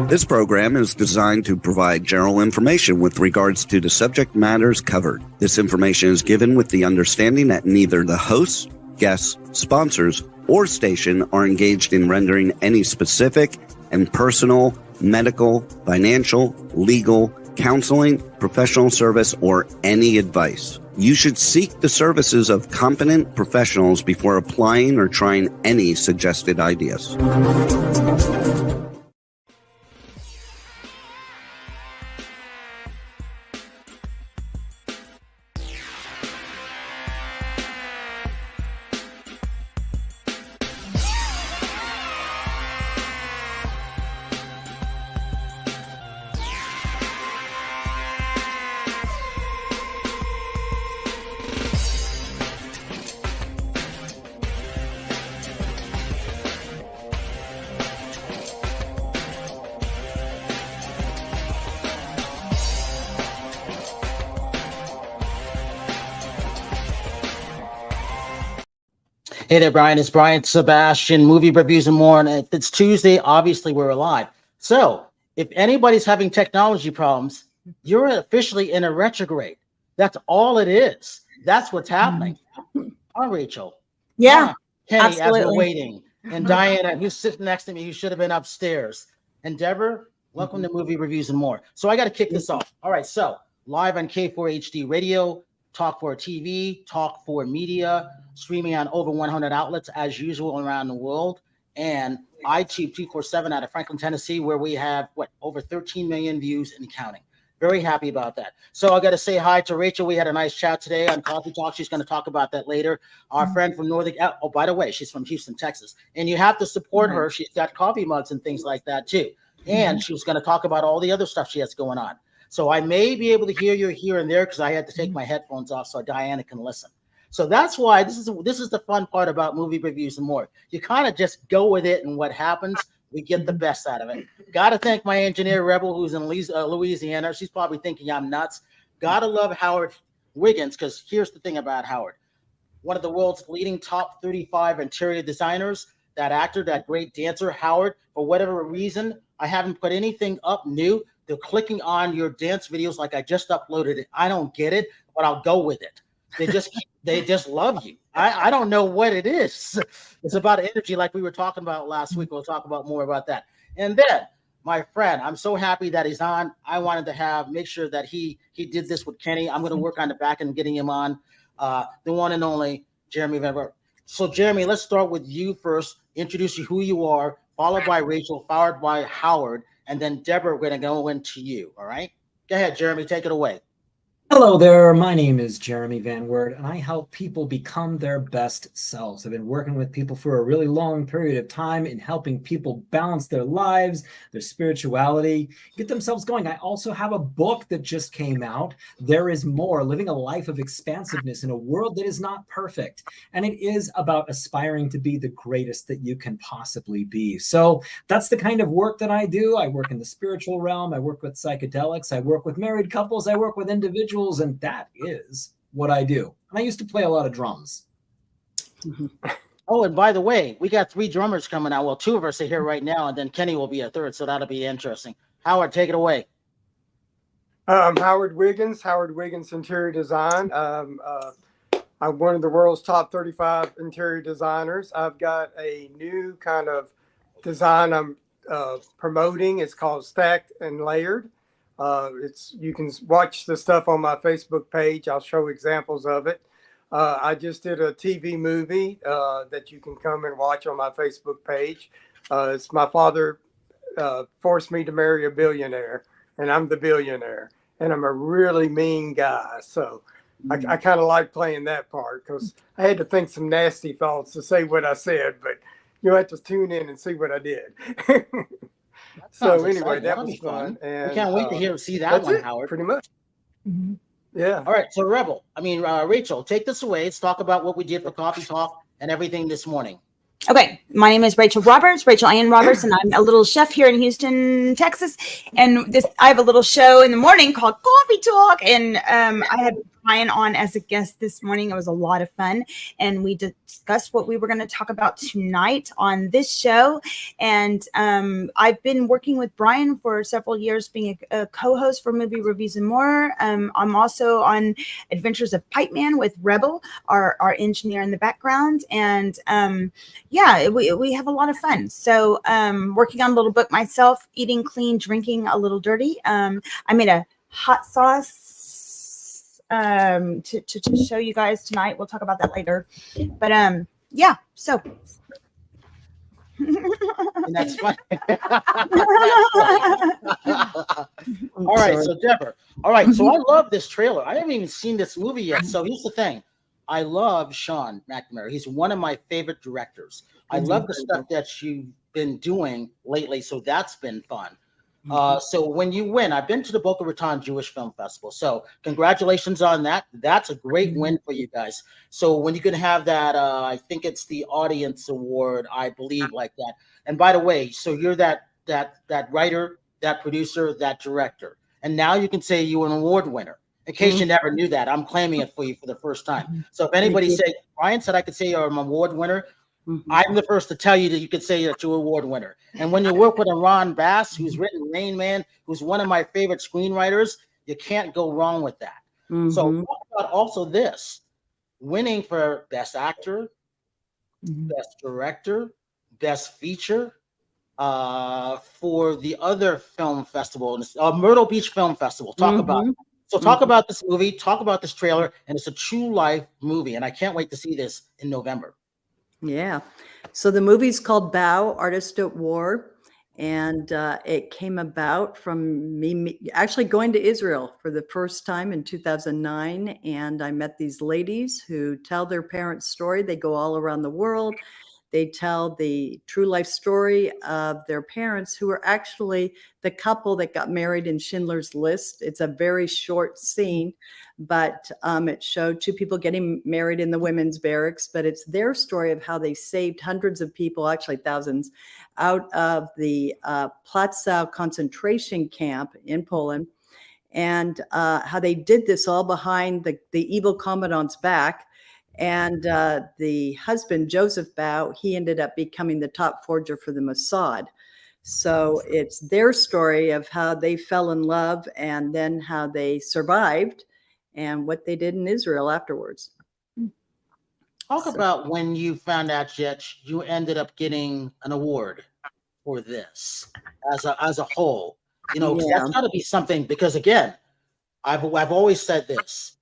This program is designed to provide general information with regards to the subject matters covered. This information is given with the understanding that neither the hosts, guests, sponsors, or station are engaged in rendering any specific and personal, medical, financial, legal, counseling, professional service, or any advice. You should seek the services of competent professionals before applying or trying any suggested ideas. Hey there, Brian. It's Brian Sebastian, movie reviews and more. And it's Tuesday. Obviously, we're live. So if anybody's having technology problems, you're officially in a retrograde. That's all it is. That's what's happening. Oh, Rachel. Yeah, Kenny, absolutely. as we're waiting. And Diana, who's sitting next to me, who should have been upstairs. And Deborah, welcome to Movie Reviews and More. So I got to kick this off. All right, so live on K4HD Radio, Talk 4 TV, Talk 4 Media, streaming on over 100 outlets as usual around the world, and iTube 247 out of Franklin, Tennessee, where we have over 13 million views and counting. Very happy about that. So I got to say hi to Rachel. We had a nice chat today on Coffee Talk. She's going to talk about that later. Our friend from Northern, oh, by the way, she's from Houston, Texas, and you have to support her. She's got coffee mugs and things like that too. And she was going to talk about all the other stuff she has going on. So I may be able to hear you here and there because I had to take my headphones off so Diana can listen. So that's why this is the fun part about movie reviews and more. You kind of just go with it, and what happens, we get the best out of it. Got to thank my engineer, Rebel, who's in Louisiana. She's probably thinking I'm nuts. Got to love Howard Wiggins, because here's the thing about Howard. One of the world's leading top 35 interior designers, that actor, that great dancer, Howard. For whatever reason, I haven't put anything up new. They're clicking on your dance videos like I just uploaded it. I don't get it, but I'll go with it. They just love you. I don't know what it is. It's about energy, like we were talking about last week. We'll talk about more about that. And then my friend, I'm so happy that he's on. I wanted to make sure that he did this with Kenny. I'm going to work on the back end getting him on. The one and only Jeremy Van. So Jeremy, let's start with you first. Introduce you who you are, followed by Rachel, followed by Howard, and then Deborah. We're going to go into you. All right. Go ahead, Jeremy. Take it away. Hello there, my name is Jeremy Van Wert, and I help people become their best selves. I've been working with people for a really long period of time in helping people balance their lives, their spirituality, get themselves going. I also have a book that just came out, There Is More, Living a Life of Expansiveness in a World That Is Not Perfect. And it is about aspiring to be the greatest that you can possibly be. So that's the kind of work that I do. I work in the spiritual realm. I work with psychedelics. I work with married couples. I work with individuals. And that is what I do. And I used to play a lot of drums. Oh, and by the way, we got 3 drummers coming out. Well, 2 of us are here right now, and then Kenny will be a third, so that'll be interesting. Howard, take it away. Howard Wiggins Interior Design. I'm one of the world's top 35 interior designers. I've got a new kind of design I'm promoting. It's called Stacked and Layered. You can watch the stuff on my Facebook page. I'll show examples of it. I just did a TV movie that you can come and watch on my Facebook page. It's my father forced me to marry a billionaire, and I'm the billionaire, and I'm a really mean guy. So I kind of like playing that part because I had to think some nasty thoughts to say what I said, but you'll have to tune in and see what I did. So anyway, that was fun. And we can't wait to see that one, Howard. Pretty much. Yeah. All right. So Rachel, take this away. Let's talk about what we did for Coffee Talk and everything this morning. Okay, my name is Rachel Roberts, Rachel Ann Roberts, and I'm a little chef here in Houston, Texas. And I have a little show in the morning called Coffee Talk, and I have Brian on as a guest this morning. It was a lot of fun, and we discussed what we were going to talk about tonight on this show. And I've been working with Brian for several years, being a co-host for Movie Reviews and More. I'm also on Adventures of Pipe Man with Rebel, our engineer in the background, and we have a lot of fun. So working on a little book myself, Eating Clean, Drinking a Little Dirty. I made a hot sauce to show you guys tonight. We'll talk about that later. But so And that's funny. All right, so Deborah. All right, so I love this trailer. I haven't even seen this movie yet. So here's the thing. I love Sean McNamara. He's one of my favorite directors. I love the stuff that you've been doing lately. So that's been fun. So when you win, I've been to the Boca Raton Jewish Film Festival. So congratulations on that. That's a great win for you guys. So when you can have that, I think it's the audience award, I believe, like that. And by the way, so you're that writer, that producer, that director. And now you can say you're an award winner. In case you never knew that, I'm claiming it for you for the first time. So if anybody said, Brian said I could say you're an award winner, I'm the first to tell you that you could say that you're an award winner. And when you work with a Ron Bass, who's written Rain Man, who's one of my favorite screenwriters, you can't go wrong with that. So talk about also this, winning for Best Actor, Best Director, Best Feature, for the other film festival, Myrtle Beach Film Festival. Talk about it. So talk about this movie, talk about this trailer, and it's a true life movie. And I can't wait to see this in November. Yeah. So the movie's called Bow, Artist at War. And it came about from me actually going to Israel for the first time in 2009. And I met these ladies who tell their parents' story. They go all around the world. They tell the true life story of their parents, who are actually the couple that got married in Schindler's List. It's a very short scene, but it showed two people getting married in the women's barracks. But it's their story of how they saved hundreds of people, actually thousands, out of the Plaszow concentration camp in Poland, and how they did this all behind the evil commandant's back. And the husband, Joseph Bow, he ended up becoming the top forger for the Mossad. So it's their story of how they fell in love and then how they survived and what they did in Israel afterwards. Talk about when you found out that you ended up getting an award for this as a whole. You know, that's got to be something, because again, I've always said this.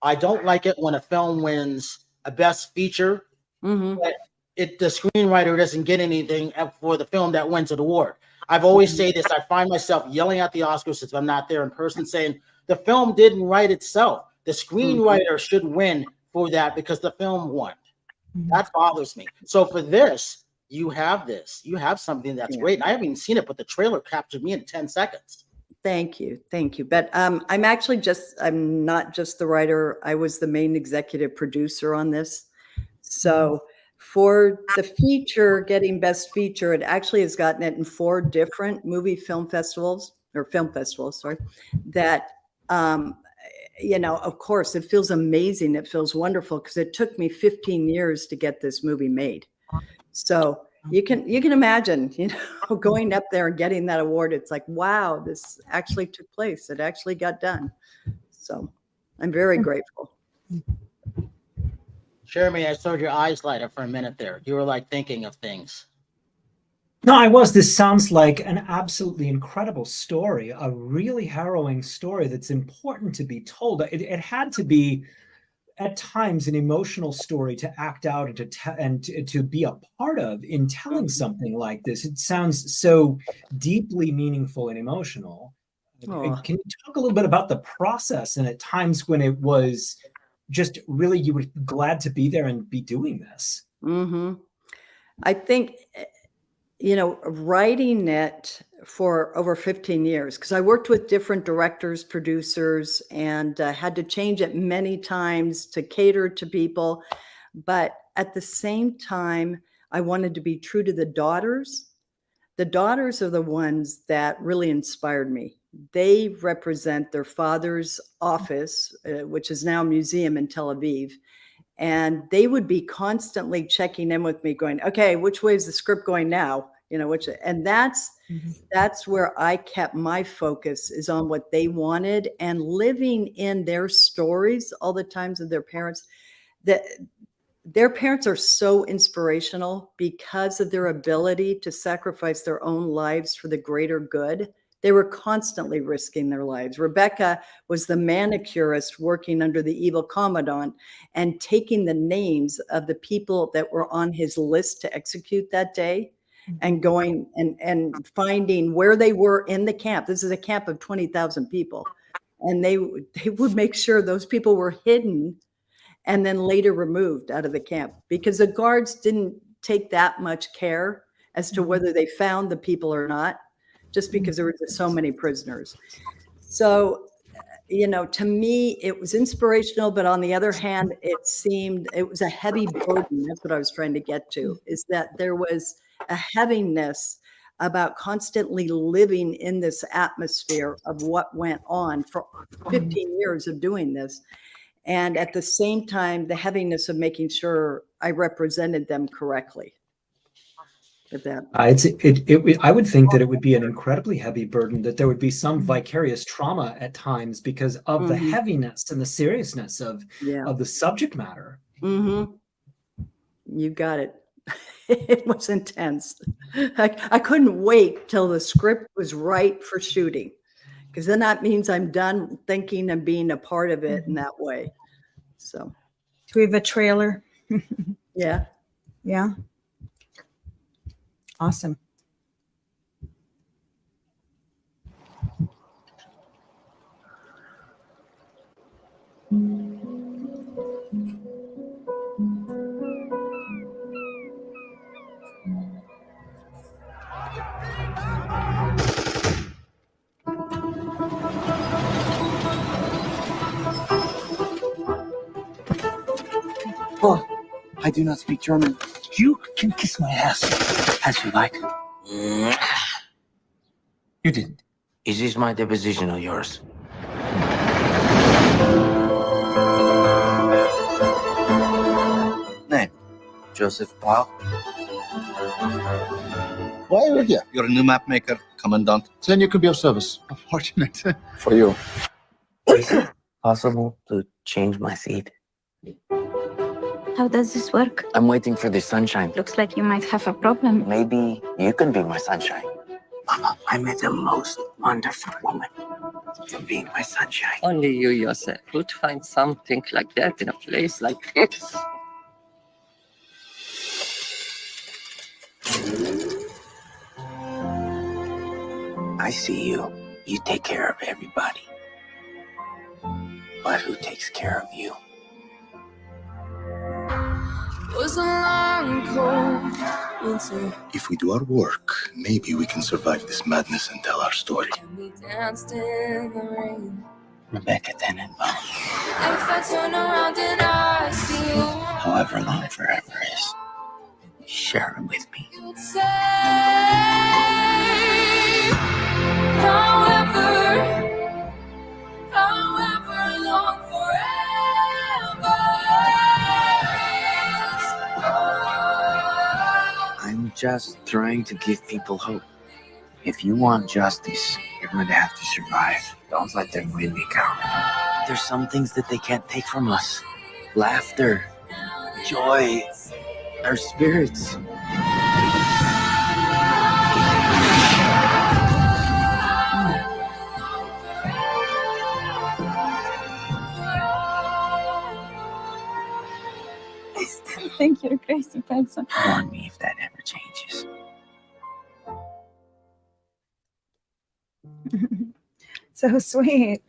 I don't like it when a film wins a best feature, but the screenwriter doesn't get anything for the film that wins an award. I've always say this. I find myself yelling at the Oscars if I'm not there in person, saying the film didn't write itself. The screenwriter should win for that because the film won. That bothers me. So for this, you have something that's great. And I haven't even seen it, but the trailer captured me in 10 seconds. Thank you. But I'm not just the writer. I was the main executive producer on this. So for the feature, getting best feature, it actually has gotten it in 4 different film festivals, that, of course, it feels amazing. It feels wonderful because it took me 15 years to get this movie made. So you can imagine, going up there and getting that award. It's like, wow, this actually took place. It actually got done. So I'm very grateful. Jeremy, I saw your eyes light up for a minute there. You were like thinking of things. No, I was. This sounds like an absolutely incredible story, a really harrowing story that's important to be told. It had to be, at times, an emotional story to act out and to be a part of in telling something like this. It sounds so deeply meaningful and emotional. Can you talk a little bit about the process, and at times when it was just really, you were glad to be there and be doing this? I think, writing it for over 15 years, because I worked with different directors, producers, and had to change it many times to cater to people. But at the same time, I wanted to be true to the daughters. The daughters are the ones that really inspired me. they represent their father's office, which is now a museum in Tel Aviv. And they would be constantly checking in with me going, okay, which way is the script going now? You know, and that's where I kept my focus, is on what they wanted, and living in their stories all the times of their parents. That their parents are so inspirational because of their ability to sacrifice their own lives for the greater good. They were constantly risking their lives. Rebecca was the manicurist working under the evil commandant and taking the names of the people that were on his list to execute that day and going and finding where they were in the camp. This is a camp of 20,000 people. And they would make sure those people were hidden and then later removed out of the camp, because the guards didn't take that much care as to whether they found the people or not, just because there were just so many prisoners. So, you know, to me, it was inspirational, but on the other hand, it was a heavy burden. That's what I was trying to get to, is that there was a heaviness about constantly living in this atmosphere of what went on for 15 years of doing this. And at the same time, the heaviness of making sure I represented them correctly. With that. I would think that it would be an incredibly heavy burden, that there would be some vicarious trauma at times because of the heaviness and the seriousness of the subject matter. You got it. It was intense. I couldn't wait till the script was right for shooting, because then that means I'm done thinking and being a part of it in that way. So, Do we have a trailer? yeah. Yeah. Awesome. Oh, I do not speak German. You can kiss my ass as you like. You didn't. Is this my deposition or yours? Name? Joseph Pau. Why are you here? You're a new map maker, Commandant. Then you could be of service. Unfortunate. For you. Is it possible to change my seat? How does this work? I'm waiting for the sunshine. Looks like you might have a problem. Maybe you can be my sunshine. Mama, I met the most wonderful woman for being my sunshine. Only you yourself would find something like that in a place like this. I see you. You take care of everybody. But who takes care of you? Was a long, cold winter. If we do our work, maybe we can survive this madness and tell our story. And we danced in the rain. Rebecca Tenenbaum. If I turn around and I see you, However long forever is, share it with me. you'd say, however long forever is. I'm just trying to give people hope. If you want justice, you're going to have to survive. Don't let them win me count. There's some things that they can't take from us. Laughter, joy, our spirits. I still think you're a crazy person. Warn me if that ever changes. So sweet.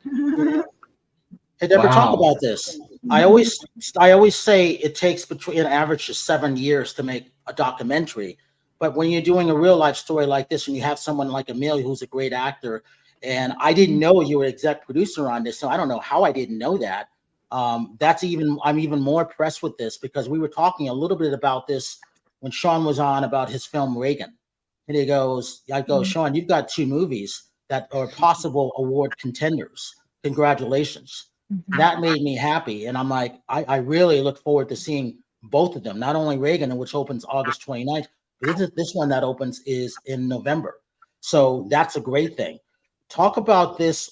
Hey, Deborah, talk Wow. about this. I always say it takes between an average of 7 years to make a documentary. But when you're doing a real life story like this, and you have someone like Emil, who's a great actor, and I didn't know you were exec producer on this, so I don't know how I didn't know that. I'm even more impressed with this, because we were talking a little bit about this when Sean was on about his film Reagan. And I go, Sean, you've got 2 movies. that are possible award contenders. Congratulations. That made me happy. And I'm like, I really look forward to seeing both of them, not only Reagan, which opens August 29th, but this one that opens is in November. So that's a great thing. Talk about this.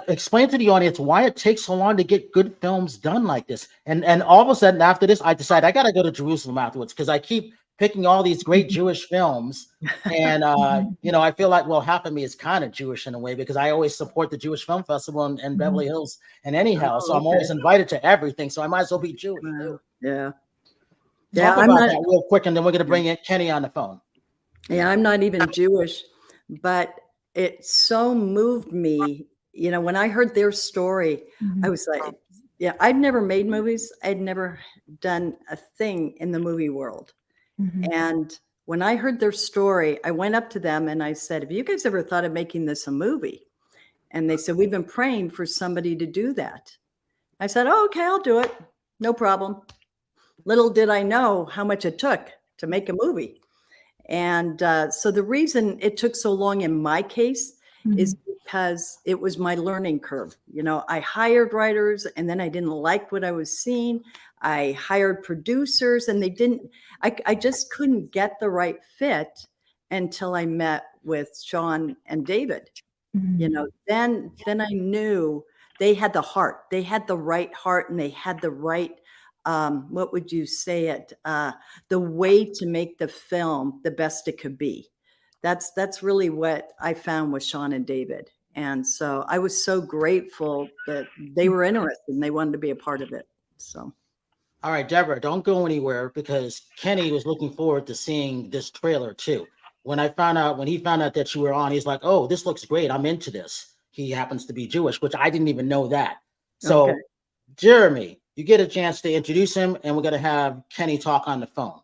Explain to the audience why it takes so long to get good films done like this. And all of a sudden after this, I decided I got to go to Jerusalem afterwards because I keep picking all these great Jewish films. And, I feel like, well, half of me is kind of Jewish in a way because I always support the Jewish Film Festival in Beverly Hills and anyhow. So I'm always invited to everything. So I might as well be Jewish. Yeah. Talk about that real quick, and then we're going to bring in Kenny on the phone. Yeah, I'm not even Jewish, but it so moved me. When I heard their story, I was like, yeah, I'd never made movies. I'd never done a thing in the movie world. And when I heard their story, I went up to them and I said, have you guys ever thought of making this a movie? And they said, we've been praying for somebody to do that. I said, oh, okay, I'll do it. No problem. Little did I know how much it took to make a movie. And so the reason it took so long in my case is because it was my learning curve. I hired writers and then I didn't like what I was seeing. I hired producers and I just couldn't get the right fit until I met with Sean and David. Then I knew they had the heart. They had the right heart and they had the right, what would you say it? The way to make the film the best it could be. That's really what I found with Sean and David. And so I was so grateful that they were interested and they wanted to be a part of it. So. All right, Deborah, don't go anywhere because Kenny was looking forward to seeing this trailer too. When he found out that you were on, he's like, oh, this looks great. I'm into this. He happens to be Jewish, which I didn't even know that. So okay. Jeremy, you get a chance to introduce him and we're going to have Kenny talk on the phone.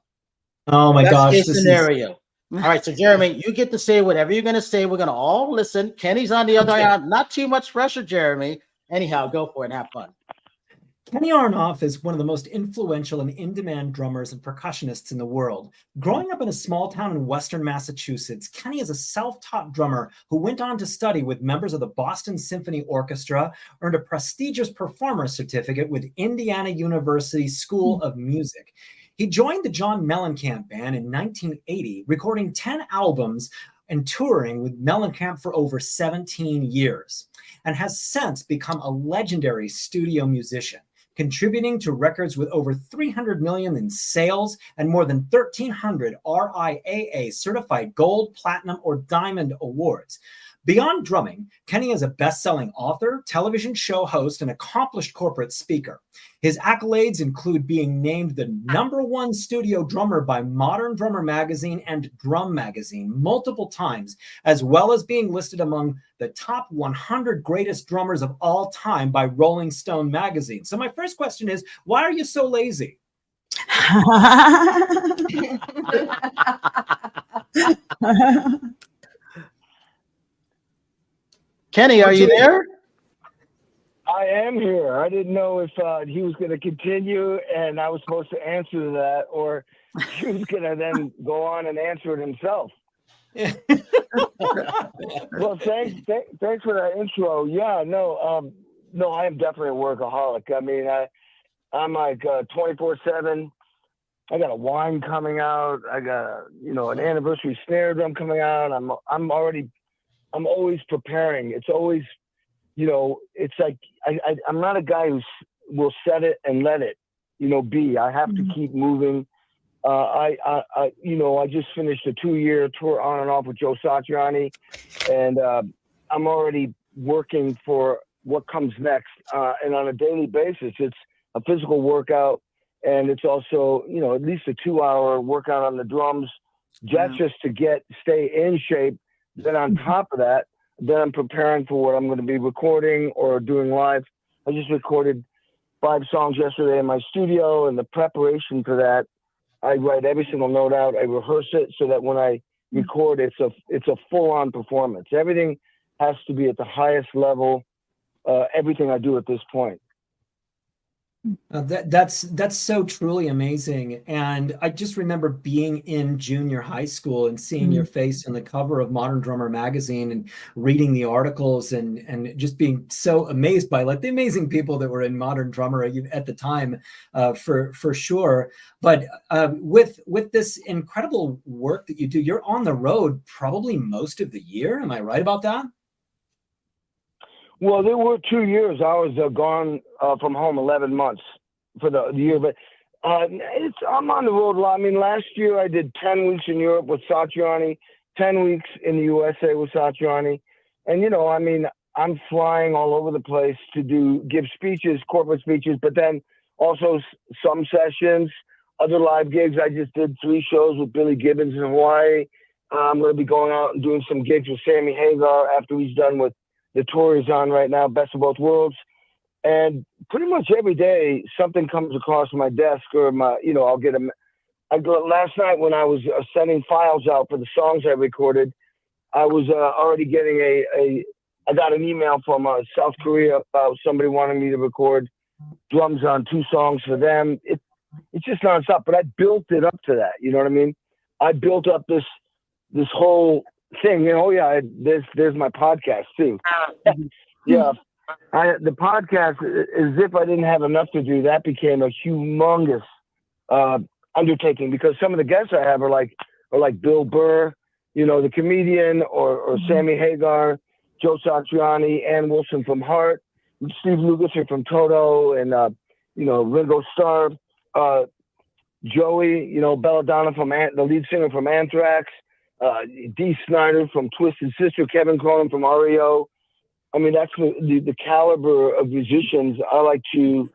Oh my gosh. Best case scenario. All right, so Jeremy, you get to say whatever you're going to say. We're going to all listen. Kenny's on the other end. Not too much pressure, Jeremy. Anyhow, go for it and have fun. Kenny Aronoff is one of the most influential and in-demand drummers and percussionists in the world. Growing up in a small town in western Massachusetts, Kenny is a self-taught drummer who went on to study with members of the Boston Symphony Orchestra, earned a prestigious performer certificate with Indiana University School of Music. He joined the John Mellencamp Band in 1980, recording 10 albums and touring with Mellencamp for over 17 years, and has since become a legendary studio musician, contributing to records with over 300 million in sales and more than 1,300 RIAA certified gold, platinum, or diamond awards. Beyond drumming, Kenny is a best-selling author, television show host, and accomplished corporate speaker. His accolades include being named the #1 studio drummer by Modern Drummer Magazine and Drum Magazine multiple times, as well as being listed among the top 100 greatest drummers of all time by Rolling Stone Magazine. So my first question is, why are you so lazy? Kenny, are you there? I am here. I didn't know if he was going to continue and I was supposed to answer that, or he was going to then go on and answer it himself. Well, thanks for that intro. Yeah, no, I am definitely a workaholic. I mean, I'm like 24/7. I got a wine coming out. I got an anniversary snare drum coming out. I'm always preparing. It's always, it's like I'm not a guy who will set it and let it, be. I have to keep moving. I just finished a 2-year tour on and off with Joe Satriani, and I'm already working for what comes next. And on a daily basis, it's a physical workout, and it's also, at least a 2-hour workout on the drums, just to stay in shape. Then on top of that, then I'm preparing for what I'm going to be recording or doing live. I just recorded 5 songs yesterday in my studio, and the preparation for that, I write every single note out. I rehearse it so that when I record, it's a full-on performance. Everything has to be at the highest level. Everything I do at this point. That's so truly amazing. And I just remember being in junior high school and seeing your face on the cover of Modern Drummer magazine and reading the articles and just being so amazed by like the amazing people that were in Modern Drummer at the time, for sure. But with this incredible work that you do, you're on the road probably most of the year. Am I right about that? Well, there were 2 years I was gone from home 11 months for the year, but I'm on the road a lot. I mean, last year I did 10 weeks in Europe with Satriani, 10 weeks in the USA with Satriani. And, you know, I mean, I'm flying all over the place to give speeches, corporate speeches, but then also some sessions, other live gigs. I just did 3 shows with Billy Gibbons in Hawaii. I'm going to be going out and doing some gigs with Sammy Hagar after he's done with the tour is on right now, Best of Both Worlds. And pretty much every day, something comes across my desk or I'll get last night when I was sending files out for the songs I recorded, I was already getting I got an email from South Korea about somebody wanting me to record drums on 2 songs for them. It's just nonstop, but I built it up to that. You know what I mean? I built up this whole thing, there's my podcast too. Yeah, the podcast, as if I didn't have enough to do, that became a humongous undertaking because some of the guests I have are like Bill Burr, the comedian, or Sammy Hagar, Joe Satriani, Ann Wilson from Heart, Steve Lukather from Toto, and Ringo Starr, Joey, Belladonna the lead singer from Anthrax. Dee Snider from Twisted Sister, Kevin Cronin from REO. I mean, that's the caliber of musicians I like to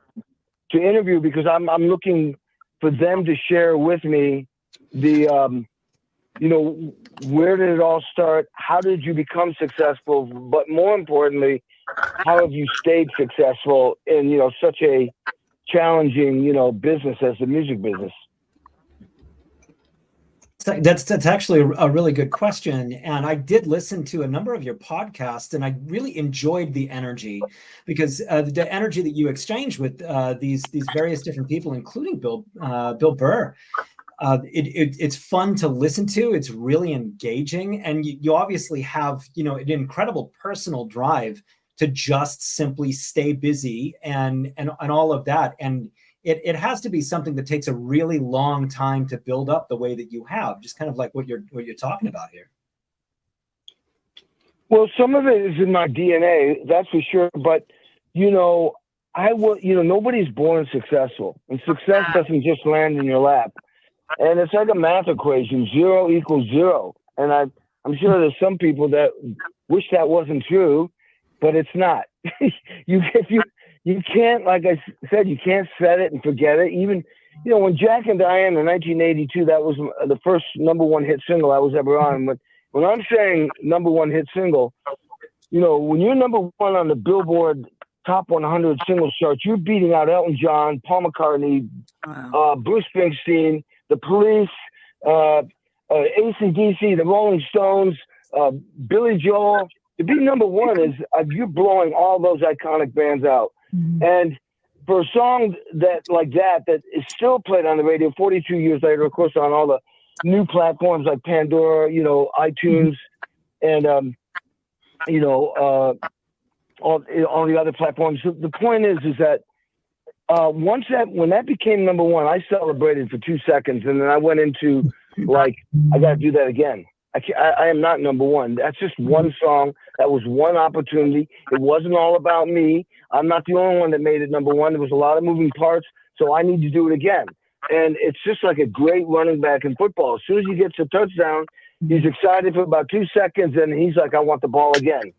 interview because I'm looking for them to share with me the where did it all start? How did you become successful? But more importantly, how have you stayed successful in such a challenging business as the music business? That's actually a really good question. And I did listen to a number of your podcasts and I really enjoyed the energy because the energy that you exchange with these various different people, including Bill Burr, it's fun to listen to. It's really engaging. And you obviously have, an incredible personal drive to just simply stay busy and all of that. And it has to be something that takes a really long time to build up the way that you have, just kind of like what you're talking about here. Well, some of it is in my DNA, that's for sure. But, nobody's born successful, and success doesn't just land in your lap. And it's like a math equation, 0 equals 0. And I'm sure there's some people that wish that wasn't true, but it's not. You can't, like I said, you can't set it and forget it. Even, when Jack and Diane in 1982, that was the first #1 hit single I was ever on. When I'm saying #1 hit single, when you're #1 on the Billboard Top 100 singles chart, you're beating out Elton John, Paul McCartney, Bruce Springsteen, The Police, AC/DC, the Rolling Stones, Billy Joel. To be #1 is you're blowing all those iconic bands out. And for a song that is still played on the radio 42 years later, of course, on all the new platforms like Pandora, iTunes, and all the other platforms. So the point is that when that became #1, I celebrated for 2 seconds, and then I went into I got to do that again. I am not #1. That's just one song. That was one opportunity. It wasn't all about me. I'm not the only one that made it #1. There was a lot of moving parts, so I need to do it again. And it's just like a great running back in football. As soon as he gets a touchdown, he's excited for about 2 seconds, and he's like, I want the ball again.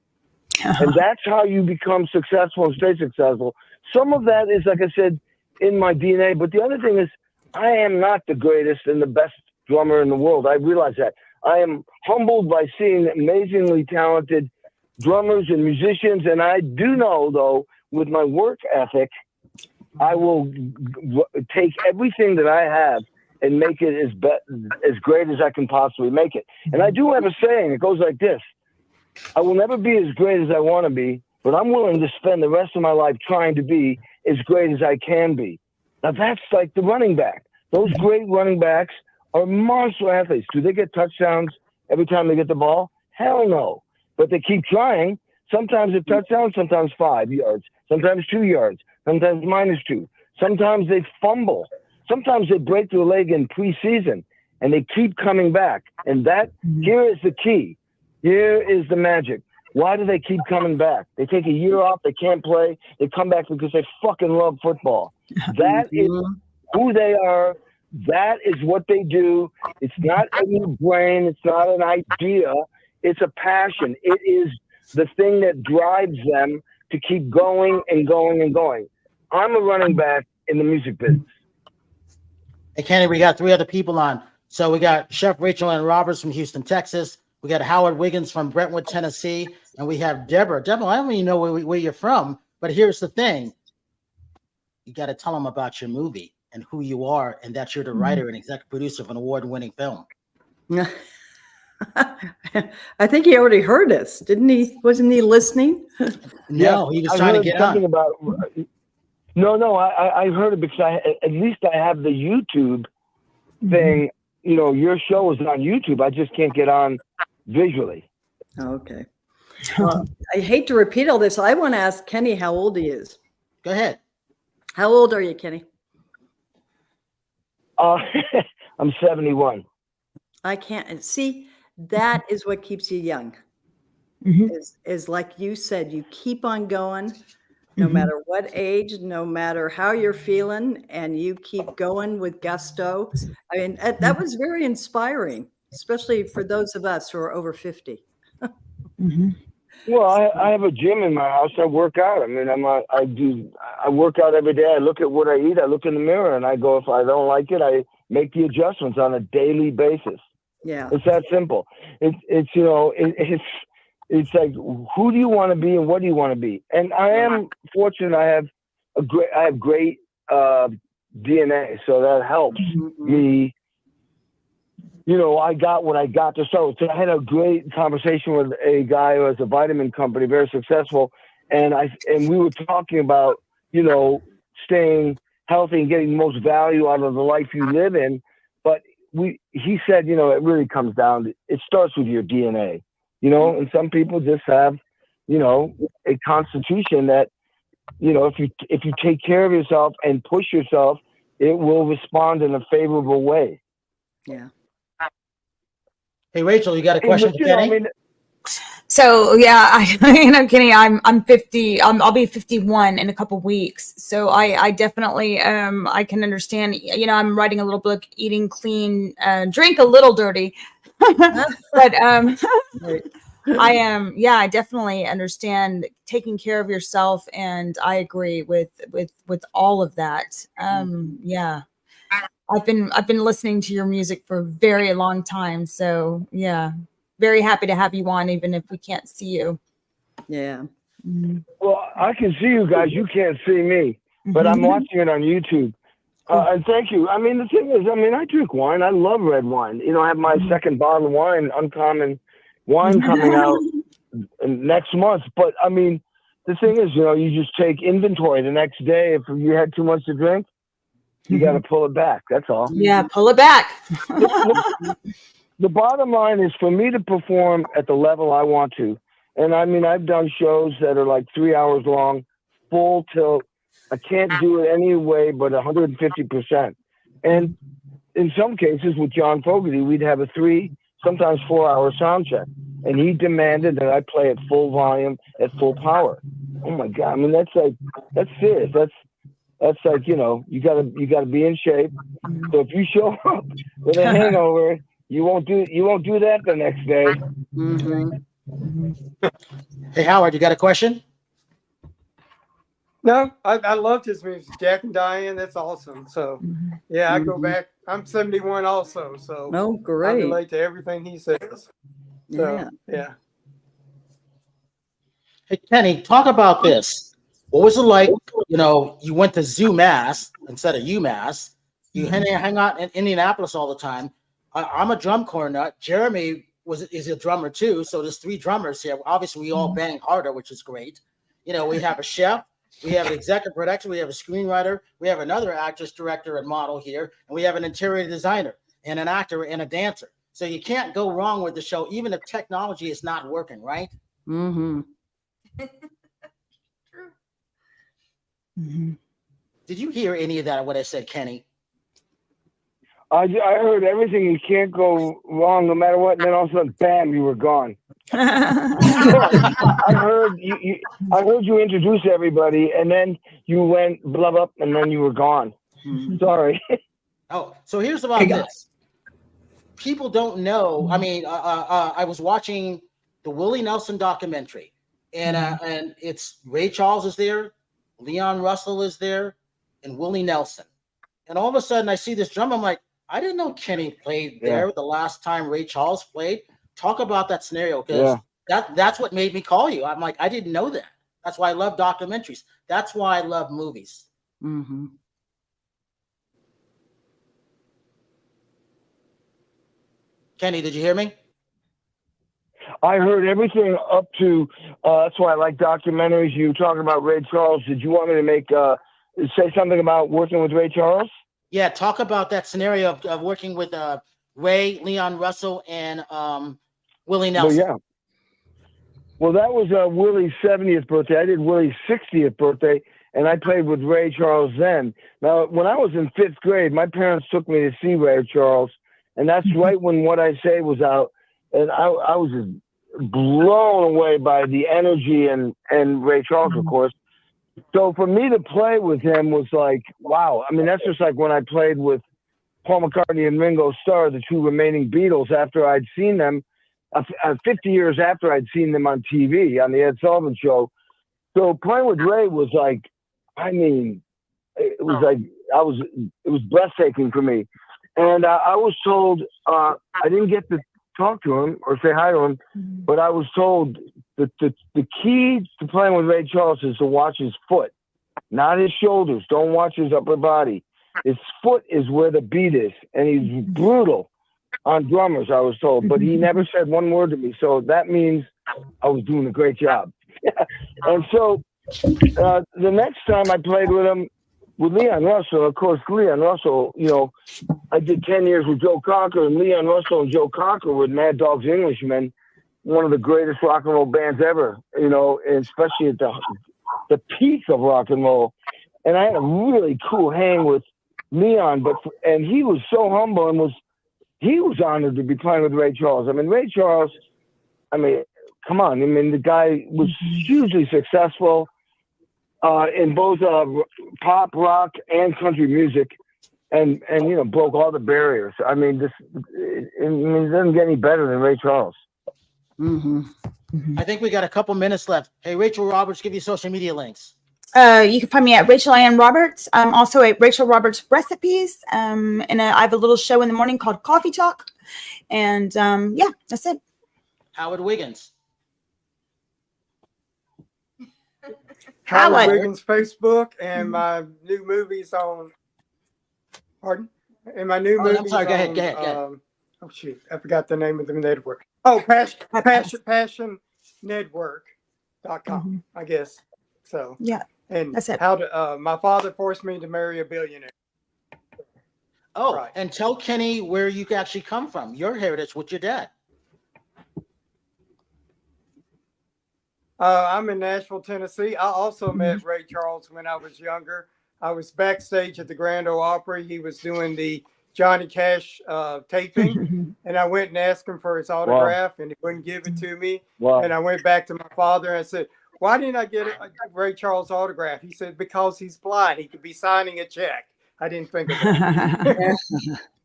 And that's how you become successful and stay successful. Some of that is, like I said, in my DNA. But the other thing is, I am not the greatest and the best drummer in the world. I realize that. I am humbled by seeing amazingly talented drummers and musicians. And I do know, though, with my work ethic, I will take everything that I have and make it as great as I can possibly make it. And I do have a saying. It goes like this. I will never be as great as I want to be, but I'm willing to spend the rest of my life trying to be as great as I can be. Now that's like the running back. Those great running backs are monster athletes. Do they get touchdowns every time they get the ball? Hell no. But they keep trying. Sometimes a touchdown, sometimes 5 yards, sometimes 2 yards, sometimes -2. Sometimes they fumble. Sometimes they break their leg in preseason, and they keep coming back. And that, here is the key. Here is the magic. Why do they keep coming back? They take a year off, they can't play, they come back because they fucking love football. That is who they are. That is what they do. It's not a new brain, it's not an idea, it's a passion. It is the thing that drives them to keep going and going and going. I'm a running back in the music business. Hey, Kenny, we got 3 other people on. So we got Chef Rachel Ann Roberts from Houston, Texas. We got Howard Wiggins from Brentwood, Tennessee. And we have Deborah. Deborah, I don't even know where you're from, but here's the thing. You got to tell them about your movie and who you are, and that you're the writer and executive producer of an award-winning film. I think he already heard us, didn't he? Wasn't he listening? No, he was trying to get on. No, I heard it because at least I have the YouTube thing. You know, your show is on YouTube. I just can't get on visually. Okay. Well, I hate to repeat all this. I want to ask Kenny how old he is. Go ahead. How old are you, Kenny? I'm 71. I can't see. That is what keeps you young. Is like you said, you keep on going, no matter what age, no matter how you're feeling, and you keep going with gusto. I mean, that was very inspiring, especially for those of us who are over 50. Well, I have a gym in my house. I work out. I mean, I work out every day. I look at what I eat. I look in the mirror and I go, if I don't like it, I make the adjustments on a daily basis. Yeah. It's that simple. It's you know, it's like, who do you want to be and what do you want to be? And I am fortunate. I have great DNA, so that helps me. You know, I got what I got to start with. So I had a great conversation with a guy who has a vitamin company, very successful, and we were talking about, you know, staying healthy and getting the most value out of the life you live in. But he said, you know, it really comes down to, it starts with your DNA, you know, and some people just have, you know, a constitution that, you know, if you take care of yourself and push yourself, it will respond in a favorable way. Yeah. Hey, Rachel, you got a question for Kenny? So yeah, I'm Kenny. I'm 50. I'll be 51 in a couple weeks. So I definitely I can understand. You know, I'm writing a little book, Eating Clean, Drink a Little Dirty, but I am. Yeah, I definitely understand taking care of yourself, and I agree with all of that. Yeah. I've been listening to your music for a very long time. So yeah, very happy to have you on, even if we can't see you. Yeah. Well, I can see you guys. You can't see me, but I'm watching it on YouTube. And thank you. I mean, the thing is, I mean, I drink wine. I love red wine. You know, I have my second bottle of wine, Uncommon Wine, coming out next month. But I mean, the thing is, you know, you just take inventory the next day. If you had too much to drink, you got to pull it back. That's all. Yeah, pull it back. The bottom line is for me to perform at the level I want to. And I mean, I've done shows that are like 3 hours long, full tilt. I can't do it any way but 150%. And in some cases with John Fogerty, we'd have a 3, sometimes 4 hour sound check. And he demanded that I play at full volume, at full power. Oh my God. I mean, that's serious. That's like, you know, you gotta be in shape. So if you show up with a hangover, you won't do that the next day. Hey, Howard, you got a question? No, I loved his music. Jack and Diane, that's awesome. So yeah, I go back. I'm 71 also. So oh, great. I relate to everything he says. So, yeah. Hey, Kenny, talk about this. What was it like? You know, you went to UMass instead of UMass. You hang out in Indianapolis all the time. I'm a drum cornet. Jeremy is a drummer too. So there's 3 drummers here. Obviously, we all bang harder, which is great. You know, we have a chef, we have an executive producer, we have a screenwriter, we have another actress, director, and model here, and we have an interior designer and an actor and a dancer. So you can't go wrong with the show, even if technology is not working, right? Mm-hmm. True. Mm-hmm. Did you hear any of that, what I said, Kenny? I heard everything. You can't go wrong no matter what. And then all of a sudden, bam, you were gone. I heard you. I heard you introduce everybody, and then you went blah blah, and then you were gone. Sorry. Oh, so here's about this. People don't know. I mean, I was watching the Willie Nelson documentary, and it's Ray Charles is there, Leon Russell is there, and Willie Nelson. And all of a sudden, I see this drum. I'm like, I didn't know Kenny played there the last time Ray Charles played. Talk about that scenario, because that's what made me call you. I'm like, I didn't know that. That's why I love documentaries. That's why I love movies. Mm-hmm. Kenny, did you hear me? I heard everything up to. That's why I like documentaries. You were talking about Ray Charles. Did you want me to say something about working with Ray Charles? Yeah, talk about that scenario of working with Ray, Leon Russell, and Willie Nelson. Well, yeah. Well, that was Willie's 70th birthday. I did Willie's 60th birthday, and I played with Ray Charles then. Now, when I was in 5th grade, my parents took me to see Ray Charles, and that's right when What I Say was out, and I was just blown away by the energy and Ray Charles, of course. So for me to play with him was like, wow. I mean, that's just like when I played with Paul McCartney and Ringo Starr, the two remaining Beatles, after I'd seen them, 50 years after I'd seen them on TV, on the Ed Sullivan Show. So playing with Ray was like, I mean, it was like, it was breathtaking for me. And I was told, I didn't get to talk to him or say hi to him, but I was told that the key to playing with Ray Charles is to watch his foot, not his shoulders. Don't watch his upper body. His foot is where the beat is, and he's brutal on drummers, I was told, but he never said one word to me. So that means I was doing a great job. And so the next time I played with him, with Leon Russell, of course, Leon Russell, you know, I did 10 years with Joe Cocker, and Leon Russell and Joe Cocker were Mad Dog's Englishmen, one of the greatest rock and roll bands ever, you know, and especially at the peak of rock and roll. And I had a really cool hang with Leon, and he was so humble and he was honored to be playing with Ray Charles. I mean, Ray Charles, I mean, come on. I mean, the guy was hugely successful in both pop, rock, and country music, and you know, broke all the barriers. I mean, it doesn't get any better than Ray Charles. Mm-hmm. I think we got a couple minutes left. Hey, Rachel Roberts, give you social media links. You can find me at Rachel Ann Roberts. I'm also at Rachel Roberts Recipes. And I have a little show in the morning called Coffee Talk. And yeah, that's it. Howard Wiggins. Howard Wiggins Facebook, and my new movies on. Pardon? And my new movies. I'm sorry. Go ahead. Oh shoot, I forgot the name of the network. Oh, Passion Network.com, I guess. So yeah, and that's it. How to? My father forced me to marry a billionaire. Oh, right. And tell Kenny where you actually come from. Your heritage with your dad. I'm in Nashville, Tennessee. I also met Ray Charles when I was younger. I was backstage at the Grand Ole Opry. He was doing the Johnny Cash taping, and I went and asked him for his autograph, and he wouldn't give it to me. And I went back to my father and I said, "Why didn't I get Ray Charles' autograph?" He said, "Because he's blind. He could be signing a check." I didn't think of that.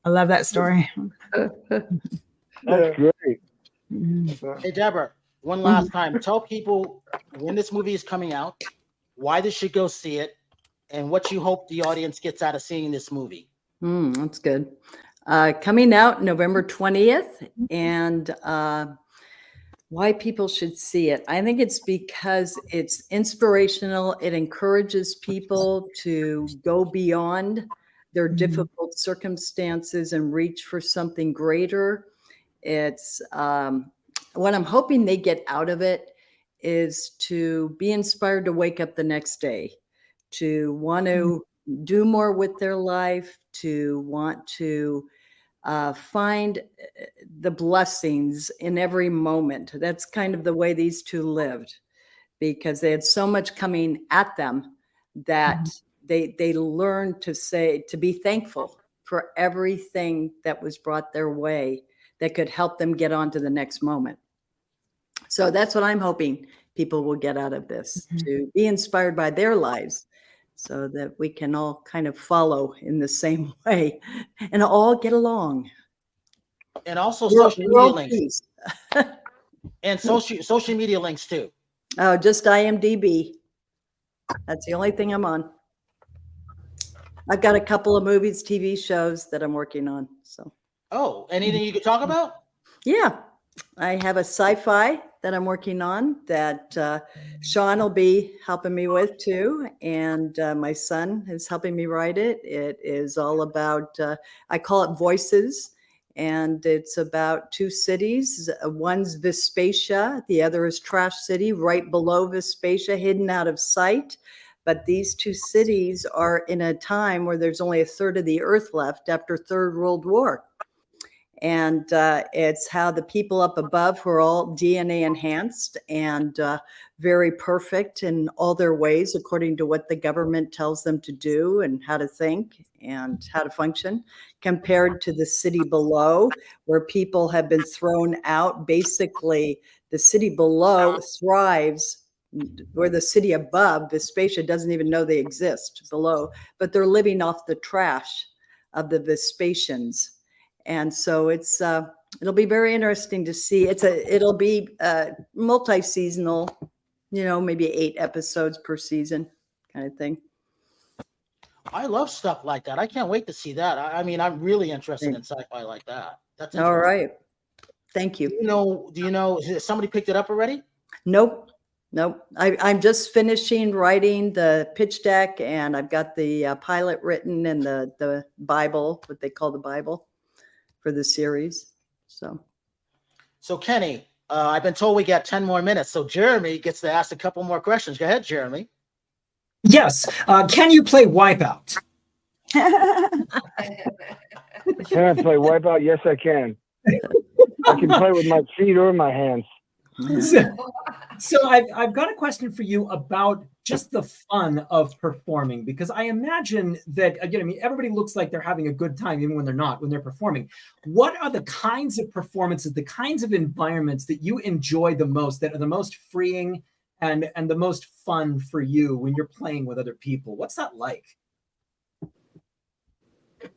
I love that story. That's great. Hey, Deborah, one last time. Tell people when this movie is coming out, why they should go see it, and what you hope the audience gets out of seeing this movie. That's good. Coming out November 20th, and why people should see it. I think it's because it's inspirational. It encourages people to go beyond their difficult circumstances and reach for something greater. It's what I'm hoping they get out of it is to be inspired to wake up the next day, to want to do more with their life, to want to find the blessings in every moment. That's kind of the way these two lived, because they had so much coming at them that they learned to be thankful for everything that was brought their way that could help them get on to the next moment. So that's what I'm hoping people will get out of this, to be inspired by their lives, so that we can all kind of follow in the same way and all get along. And also social media World links. peace. And social media links too. Oh, just IMDb. That's the only thing I'm on. I've got a couple of movies, TV shows that I'm working on. So. Oh, anything you could talk about? Yeah, I have a sci-fi that I'm working on that Sean will be helping me with too, and my son is helping me write it. It is all about, I call it Voices, and it's about two cities. One's Vespacia, the other is Trash City, right below Vespacia, hidden out of sight. But these two cities are in a time where there's only a third of the earth left after Third World War. And it's how the people up above, who are all DNA enhanced and very perfect in all their ways, according to what the government tells them to do and how to think and how to function, compared to the city below, where people have been thrown out. Basically, the city below thrives, where the city above, Vespacia, doesn't even know they exist below, but they're living off the trash of the Vespasians. And so it's it'll be very interesting to see. It'll be multi-seasonal, maybe 8 episodes per season kind of thing. I love stuff like that. I can't wait to see that. I mean, I'm really interested in sci-fi like that. That's all right. Thank you. Do you know, has somebody picked it up already? Nope. I'm just finishing writing the pitch deck, and I've got the pilot written and the Bible, what they call the Bible, for the series. So Kenny, I've been told we got 10 more minutes. So Jeremy gets to ask a couple more questions. Go ahead, Jeremy. Yes. Can you play Wipeout? Can I play Wipeout? Yes, I can. I can play with my feet or my hands. So I've got a question for you about just the fun of performing, because I imagine that, again, I mean, everybody looks like they're having a good time even when they're not, when they're performing. What are the kinds of performances, the kinds of environments that you enjoy the most, that are the most freeing and the most fun for you when you're playing with other people? What's that like?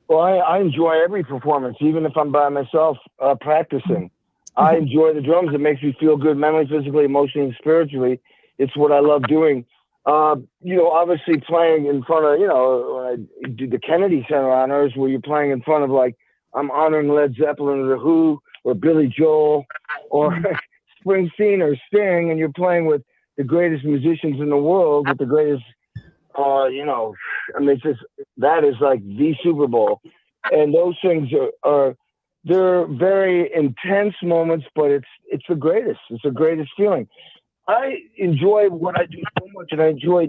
Well, I enjoy every performance, even if I'm by myself practicing. I enjoy the drums. It makes me feel good mentally, physically, emotionally, and spiritually. It's what I love doing. Obviously playing in front of, when I do the Kennedy Center honors, where you're playing in front of, like, I'm honoring Led Zeppelin or The Who or Billy Joel or Springsteen or Sting, and you're playing with the greatest musicians in the world, with the greatest, that is like the Super Bowl. And those things they're very intense moments, but it's the greatest. It's the greatest feeling. I enjoy what I do so much, and I enjoy,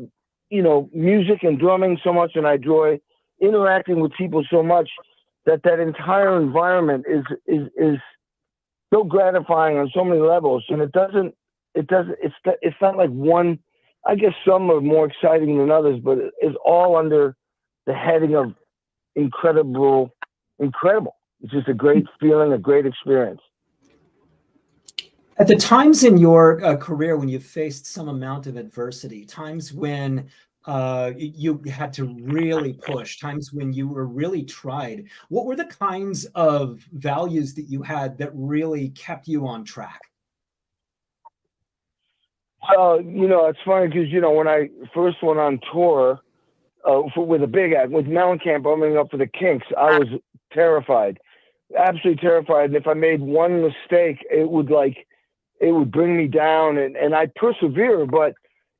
music and drumming so much, and I enjoy interacting with people so much that entire environment is so gratifying on so many levels. And it's not like one. I guess some are more exciting than others, but it's all under the heading of incredible. It's just a great feeling, a great experience. At the times in your career when you faced some amount of adversity, times when you had to really push, times when you were really tried, what were the kinds of values that you had that really kept you on track? It's funny because, when I first went on tour with a big act, with Mellencamp opening up for the Kinks, I was terrified, absolutely terrified. And if I made one mistake, it would bring me down, and I persevere, but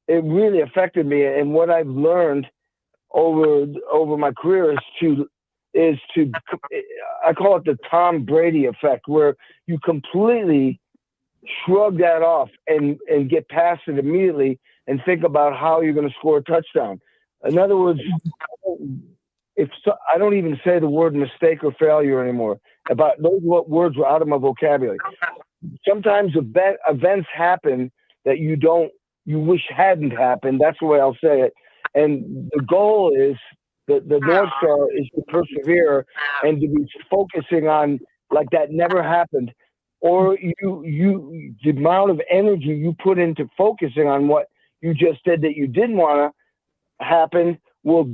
it really affected me. And what I've learned over my career is to I call it the Tom Brady effect, where you completely shrug that off and get past it immediately and think about how you're going to score a touchdown. In other words, I don't even say the word mistake or failure anymore. About those words were out of my vocabulary. Sometimes events happen that you wish hadn't happened. That's the way I'll say it. And the goal is, the North Star is to persevere and to be focusing on like that never happened. Or the amount of energy you put into focusing on what you just did that you didn't want to happen will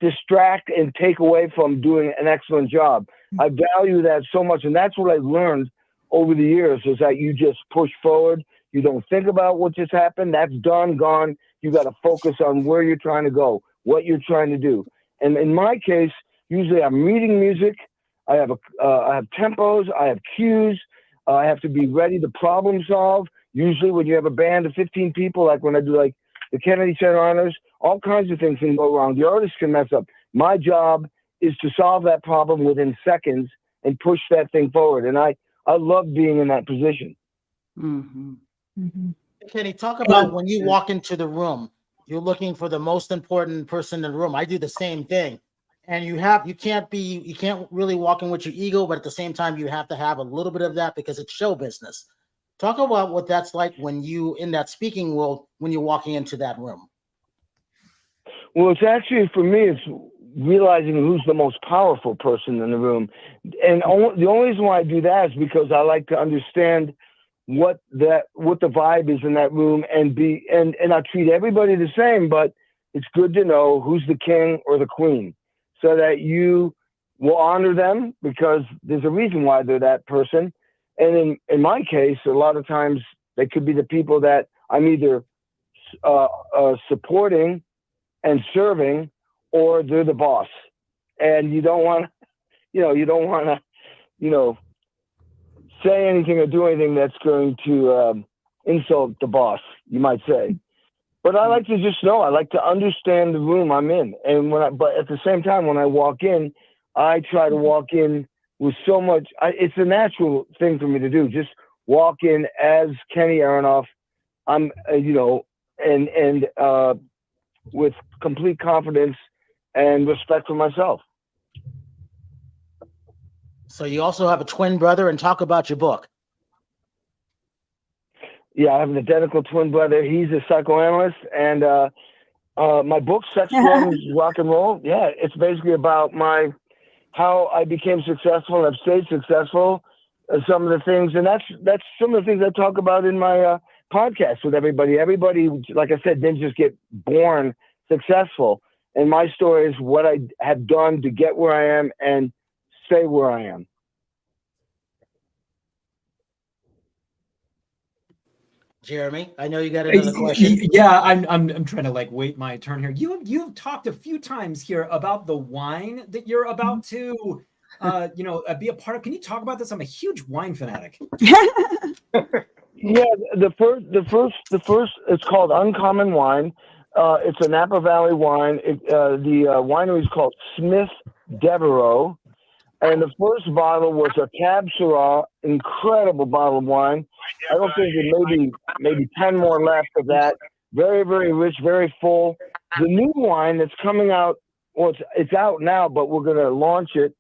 distract and take away from doing an excellent job. I value that so much. And that's what I learned over the years, is that you just push forward. You don't think about what just happened. That's done, gone. You got to focus on where you're trying to go, what you're trying to do. And in my case, usually I'm reading music. I have tempos. I have cues. I have to be ready to problem solve. Usually when you have a band of 15 people, like when I do like the Kennedy Center Honors, all kinds of things can go wrong. The artist can mess up. My job is to solve that problem within seconds and push that thing forward. And I love being in that position. Mm-hmm. Mm-hmm. Kenny, talk about when you walk into the room, you're looking for the most important person in the room. I do the same thing. And you can't really walk in with your ego, but at the same time, you have to have a little bit of that because it's show business. Talk about what that's like when you, in that speaking world, when you're walking into that room. Well, it's actually, for me, it's realizing who's the most powerful person in the room. And the only reason why I do that is because I like to understand what the vibe is in that room and I treat everybody the same, but it's good to know who's the king or the queen so that you will honor them because there's a reason why they're that person. And in my case, a lot of times they could be the people that I'm either supporting and serving, or they're the boss. And you don't want to, say anything or do anything that's going to insult the boss, you might say. But I like to just know. I like to understand the room I'm in. And but at the same time, when I walk in, I try to walk in with so much. It's a natural thing for me to do. Just walk in as Kenny Aronoff. I'm, with complete confidence and respect for myself. So you also have a twin brother, and talk about your book. Yeah, I have an identical twin brother. He's a psychoanalyst, and my book, Sex, Drugs, Rock and Roll. Yeah, it's basically about how I became successful and I've stayed successful. Some of the things, and that's some of the things I talk about in my podcast with everybody. Everybody, like I said, didn't just get born successful. And my story is what I have done to get where I am and stay where I am. Jeremy, I know you got another question. Yeah, I'm trying to wait my turn here. You've talked a few times here about the wine that you're about to be a part of. Can you talk about this? I'm a huge wine fanatic. Yeah, the first it's called Uncommon Wine. It's a Napa Valley wine. The winery is called Deborah. And the first bottle was a Cab Syrah, incredible bottle of wine. I don't think there's maybe 10 more left of that. Very, very rich, very full. The new wine that's coming out, well, it's out now, but we're going to launch it.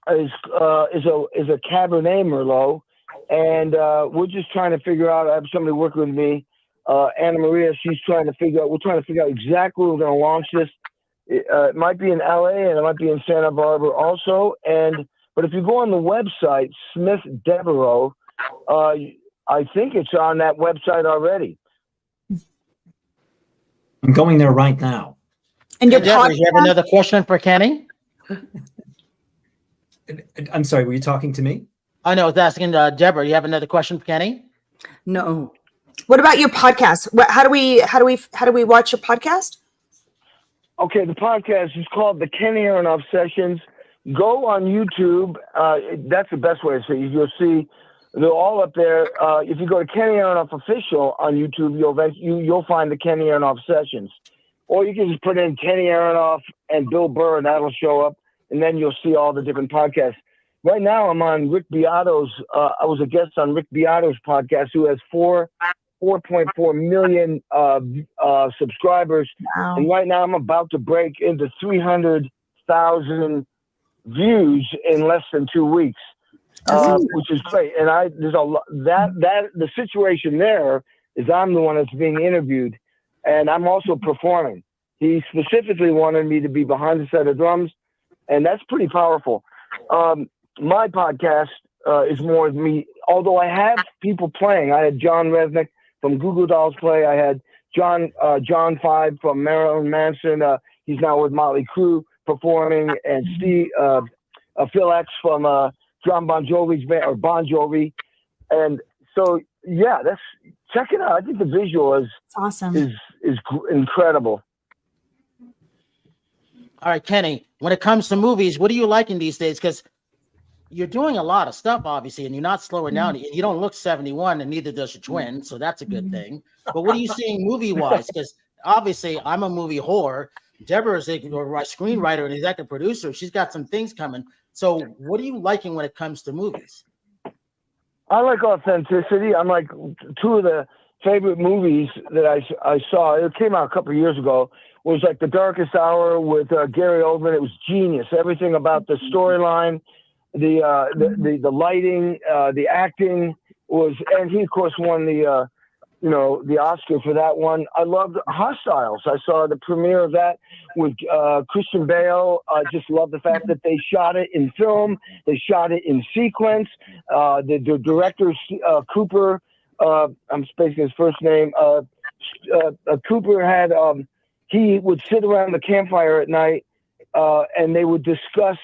Is a Cabernet Merlot, and we're just trying to figure out. I have somebody working with me, Anna Maria. We're trying to figure out exactly where we're going to launch this. It might be in LA and it might be in Santa Barbara also. But if you go on the website, Deborah, I think it's on that website already. I'm going there right now. And you have another question for Kenny? I'm sorry, were you talking to me? I know, I was asking Deborah. You have another question for Kenny? No. What about your podcast? How do we watch your podcast? Okay, the podcast is called the Kenny Aronoff Sessions. Go on YouTube. That's the best way to see it. You'll see they're all up there. If you go to Kenny Aronoff Official on YouTube, you'll find the Kenny Aronoff Sessions. Or you can just put in Kenny Aronoff and Bill Burr, and that'll show up. And then you'll see all the different podcasts. right now I'm on Rick Beato's. I was a guest on Rick Beato's podcast, who has 4.4 million subscribers. Wow. And right now I'm about to break into 300,000 views in less than 2 weeks, which is great. And there's a lot that the situation there is I'm the one that's being interviewed, and I'm also performing. He specifically wanted me to be behind the set of drums, and that's pretty powerful. My podcast is more of me, although I have people playing. I had John Mellencamp from Google Dolls play. I had John 5 from Marilyn Manson. He's now with Motley Crue performing, and Steve Phil X from John Bon Jovi's band, or Bon Jovi. And so, yeah, check it out. I think the visual is awesome. Is incredible. All right, Kenny, when it comes to movies, what are you liking these days? Because you're doing a lot of stuff, obviously, and you're not slowing down. You don't look 71, and neither does your twin, so that's a good thing. But what are you seeing movie-wise? Because obviously, I'm a movie whore. Deborah is a screenwriter and executive producer. She's got some things coming. So what are you liking when it comes to movies? I like authenticity. I'm like, two of the favorite movies that I saw, it came out a couple of years ago, was like The Darkest Hour with Gary Oldman. It was genius. Everything about the storyline, the lighting, the acting was, and he of course won the Oscar for that one. I loved Hostiles. I saw the premiere of that with Christian Bale. I just love the fact that they shot it in film. They shot it in sequence. The director, Cooper, I'm spacing his first name. Cooper had, he would sit around the campfire at night and they would discuss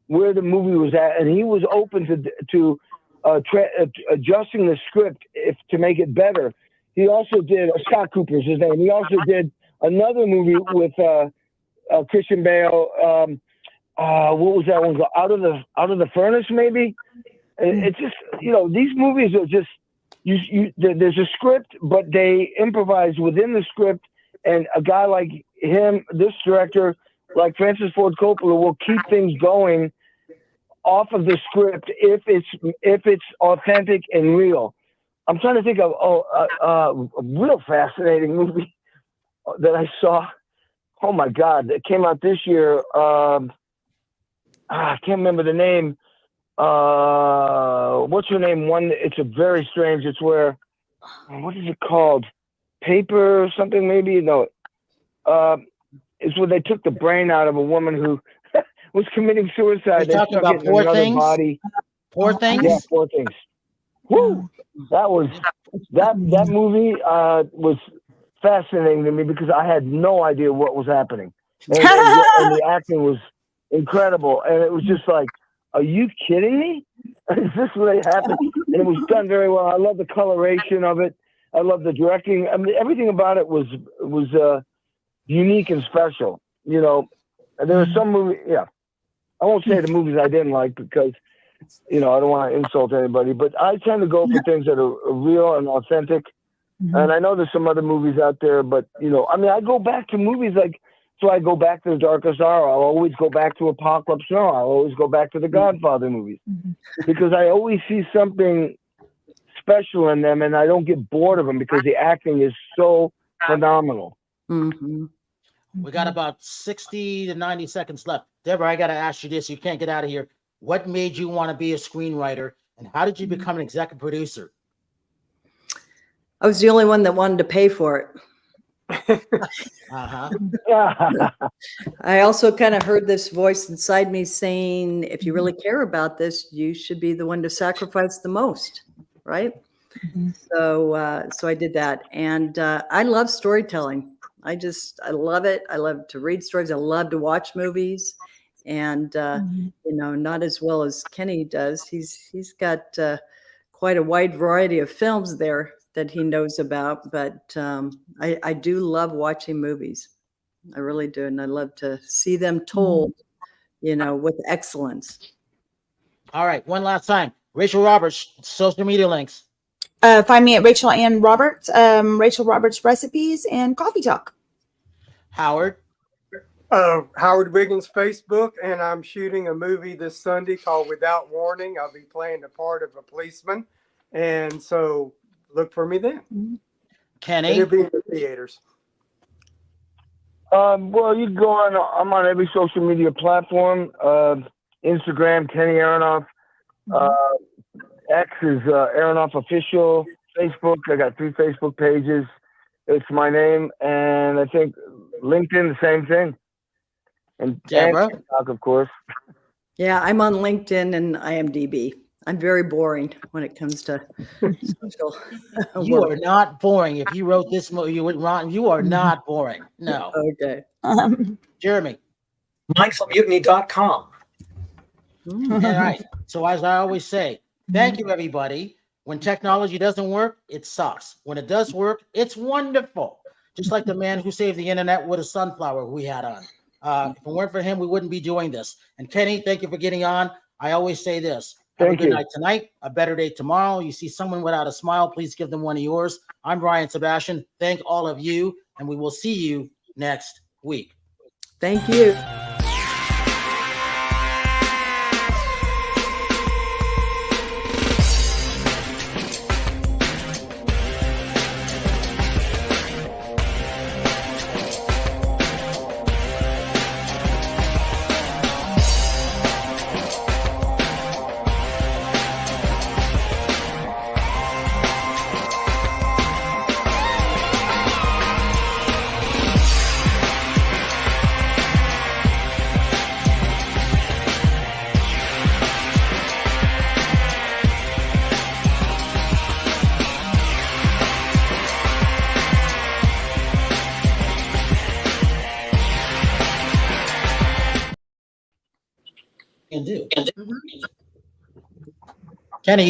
where the movie was at. And he was open to adjusting the script to make it better. He also did, Scott Cooper's his name. He also did another movie with Christian Bale. What was that one? Out of the Furnace, maybe. It's just, these movies are just there's a script, but they improvise within the script. And a guy like him, this director, like Francis Ford Coppola, will keep things going off of the script if it's authentic and real. I'm trying to think of a real fascinating movie that I saw. Oh my God, it came out this year. I can't remember the name. What's her name? It's a very strange. It's where, what is it called? Paper or something maybe? No. It's where they took the brain out of a woman who was committing suicide. You're talking about Poor Things? Body. Poor Things? Yeah, Poor Things. Woo! That movie was fascinating to me because I had no idea what was happening, and the acting was incredible. And it was just like, are you kidding me? Is this really happened? And it was done very well. I love the coloration of it. I love the directing. I mean, everything about it was unique and special. And there were some movies. Yeah, I won't say the movies I didn't like because I don't want to insult anybody, but I tend to go for things that are real and authentic. Mm-hmm. And I know there's some other movies out there, but I go back to movies like, so I go back to The Darkest Hour. I'll always go back to Apocalypse Now. I'll always go back to the Godfather movies because I always see something special in them, and I don't get bored of them because the acting is so phenomenal. Mm-hmm. We got about 60 to 90 seconds left. Deborah, I got to ask you this. You can't get out of here. What made you want to be a screenwriter, and how did you become an executive producer? I was the only one that wanted to pay for it. I also kind of heard this voice inside me saying, if you really care about this, you should be the one to sacrifice the most, right? Mm-hmm. So I did that. And I love storytelling. I love it. I love to read stories. I love to watch movies. And, not as well as Kenny does. He's got quite a wide variety of films there that he knows about. But I do love watching movies. I really do. And I love to see them told, with excellence. All right. One last time. Rachel Roberts, social media links. Find me at Rachel Ann Roberts, Rachel Roberts Recipes, and Coffee Talk. Howard. Howard Wiggins' Facebook, and I'm shooting a movie this Sunday called Without Warning. I'll be playing the part of a policeman, and so look for me then. Kenny? It'll be in the theaters. Well, you can go on. I'm on every social media platform. Instagram, Kenny Aronoff. X is Aronoff Official. Facebook, I got 3 Facebook pages. It's my name, and I think LinkedIn, the same thing. And Deborah? TikTok, of course. Yeah, I'm on LinkedIn and IMDb. I'm very boring when it comes to social You work. are not boring. If you wrote this movie, you are not boring. No. Okay. Jeremy? mindfulmutiny.com. All right. So as I always say, thank you, everybody. When technology doesn't work, it sucks. When it does work, it's wonderful. Just like the man who saved the internet with a sunflower we had on. If it weren't for him, we wouldn't be doing this. And Kenny, thank you for getting on. I always say this. Have a good night tonight, a better day tomorrow. You see someone without a smile, please give them one of yours. I'm Ryan Sebastian. Thank all of you, and we will see you next week. Thank you. Can do. Kenny.